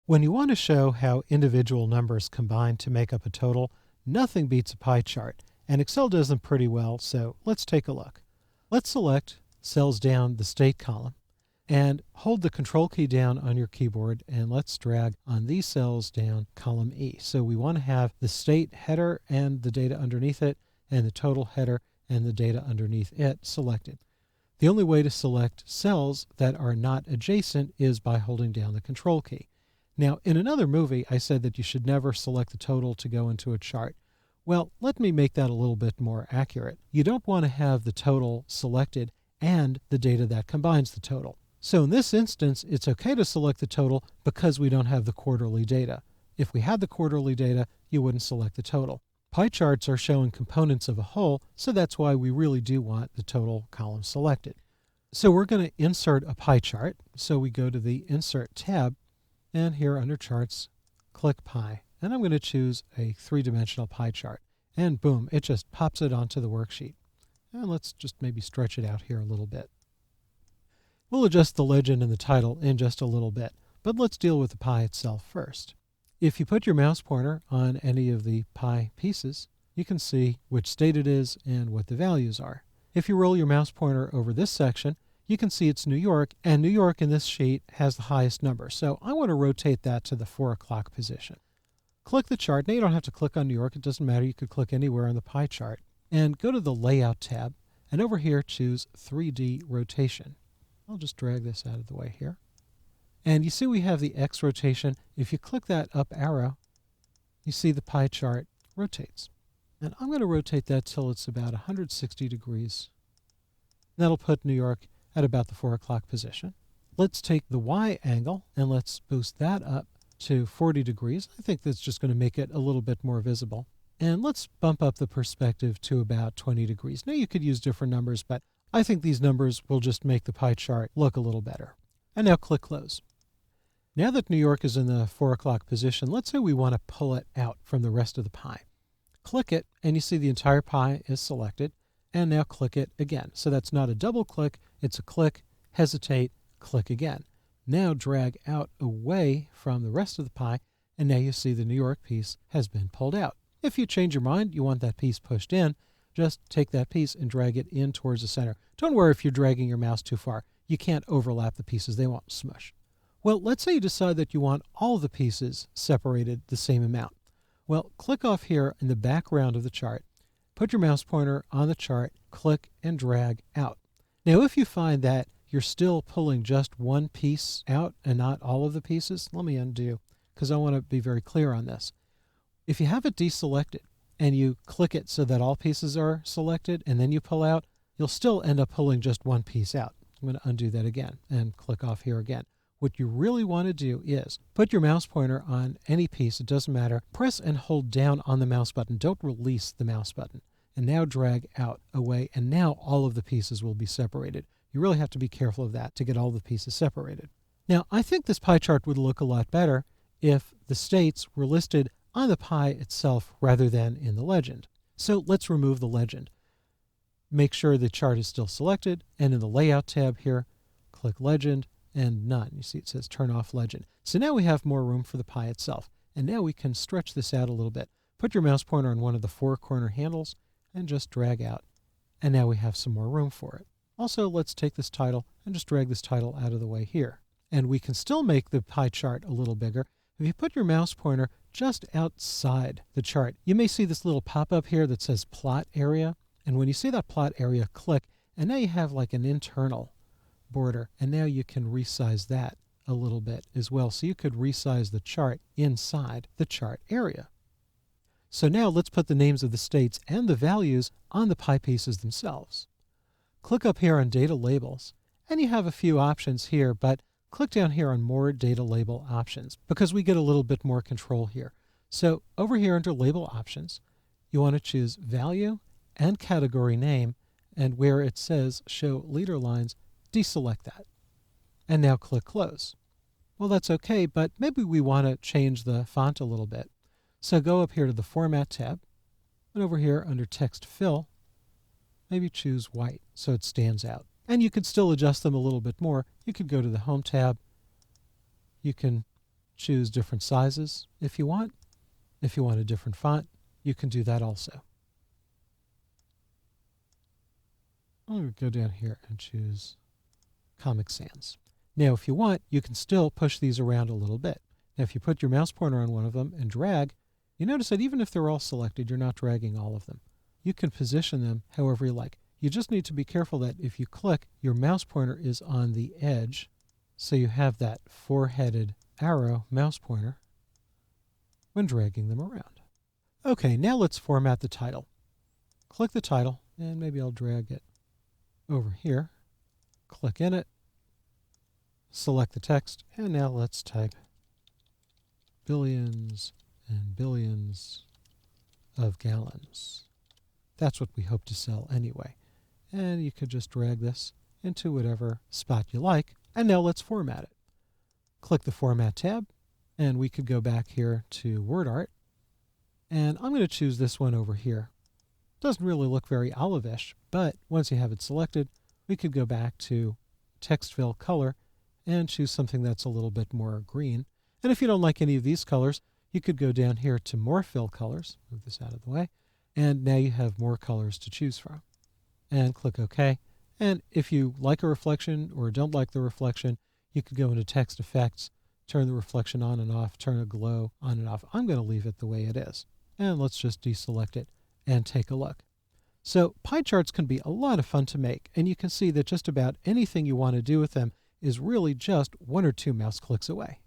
When you want to show how individual numbers combine to make up a total, nothing beats a pie chart, and Excel does them pretty well, so let's take a look. Let's select cells down the state column and hold the control key down on your keyboard, and let's drag on these cells down column E. So we want to have the state header and the data underneath it, and the total header and the data underneath it selected. The only way to select cells that are not adjacent is by holding down the control key. Now, in another movie, I said that you should never select the total to go into a chart. Well, let me make that a little bit more accurate. You don't want to have the total selected and the data that combines the total. So in this instance, it's okay to select the total because we don't have the quarterly data. If we had the quarterly data, you wouldn't select the total. Pie charts are showing components of a whole, so that's why we really do want the total column selected. So we're going to insert a pie chart. So we go to the Insert tab, and here under Charts, click Pie. And I'm going to choose a three-dimensional pie chart. And boom, it just pops it onto the worksheet. And let's just maybe stretch it out here a little bit. We'll adjust the legend and the title in just a little bit, but let's deal with the pie itself first. If you put your mouse pointer on any of the pie pieces, you can see which state it is and what the values are. If you roll your mouse pointer over this section, you can see it's New York, and New York in this sheet has the highest number. So I want to rotate that to the 4 o'clock position. Click the chart. Now you don't have to click on New York. It doesn't matter. You could click anywhere on the pie chart. And go to the Layout tab, and over here choose 3D Rotation. I'll just drag this out of the way here. And you see we have the X rotation. If you click that up arrow, you see the pie chart rotates. And I'm going to rotate that till it's about 160 degrees. That'll put New York at about the 4 o'clock position. Let's take the Y angle and let's boost that up to 40 degrees. I think that's just going to make it a little bit more visible. And let's bump up the perspective to about 20 degrees. Now you could use different numbers, but I think these numbers will just make the pie chart look a little better. And now click Close. Now that New York is in the 4 o'clock position, let's say we want to pull it out from the rest of the pie. Click it, and you see the entire pie is selected. And now click it again. So that's not a double click, it's a click, hesitate, click again. Now drag out away from the rest of the pie, and now you see the New York piece has been pulled out. If you change your mind, you want that piece pushed in, just take that piece and drag it in towards the center. Don't worry if you're dragging your mouse too far. You can't overlap the pieces, they won't smush. Well, let's say you decide that you want all the pieces separated the same amount. Well, click off here in the background of the chart. Put your mouse pointer on the chart, click and drag out. Now if you find that you're still pulling just one piece out and not all of the pieces, let me undo, because I want to be very clear on this. If you have it deselected and you click it so that all pieces are selected and then you pull out, you'll still end up pulling just one piece out. I'm going to undo that again and click off here again. What you really want to do is put your mouse pointer on any piece, it doesn't matter, press and hold down on the mouse button. Don't release the mouse button. And now drag out away, and now all of the pieces will be separated. You really have to be careful of that to get all the pieces separated. Now, I think this pie chart would look a lot better if the states were listed on the pie itself rather than in the legend. So let's remove the legend. Make sure the chart is still selected, and in the Layout tab here, click Legend and None. You see it says Turn Off Legend. So now we have more room for the pie itself. And now we can stretch this out a little bit. Put your mouse pointer on one of the 4 corner handles and just drag out. And now we have some more room for it. Also, let's take this title and just drag this title out of the way here. And we can still make the pie chart a little bigger. If you put your mouse pointer just outside the chart, you may see this little pop-up here that says Plot Area. And when you see that plot area, click, and now you have like an internal border. And now you can resize that a little bit as well. So you could resize the chart inside the chart area. So now let's put the names of the states and the values on the pie pieces themselves. Click up here on Data Labels, and you have a few options here, but click down here on More Data Label Options because we get a little bit more control here. So over here under Label Options, you want to choose Value and Category Name, and where it says Show Leader Lines, deselect that. And now click Close. Well, that's okay, but maybe we want to change the font a little bit. So go up here to the Format tab, and over here under Text Fill, maybe choose white so it stands out. And you could still adjust them a little bit more. You could go to the Home tab. You can choose different sizes if you want. If you want a different font, you can do that also. I'm going to go down here and choose Comic Sans. Now, if you want, you can still push these around a little bit. Now, if you put your mouse pointer on one of them and drag, you notice that even if they're all selected, you're not dragging all of them. You can position them however you like. You just need to be careful that if you click, your mouse pointer is on the edge, so you have that four-headed arrow mouse pointer when dragging them around. Okay, now let's format the title. Click the title, and maybe I'll drag it over here. Click in it, select the text, and now let's type billions and billions of gallons. That's what we hope to sell anyway. And you could just drag this into whatever spot you like. And now let's format it. Click the Format tab, and we could go back here to WordArt. And I'm going to choose this one over here. Doesn't really look very olive-ish, but once you have it selected, we could go back to Text Fill Color and choose something that's a little bit more green. And if you don't like any of these colors, you could go down here to More Fill Colors, move this out of the way, and now you have more colors to choose from. And click OK. And if you like a reflection or don't like the reflection, you could go into Text Effects, turn the reflection on and off, turn a glow on and off. I'm going to leave it the way it is. And let's just deselect it and take a look. So pie charts can be a lot of fun to make, and you can see that just about anything you want to do with them is really just one or two mouse clicks away.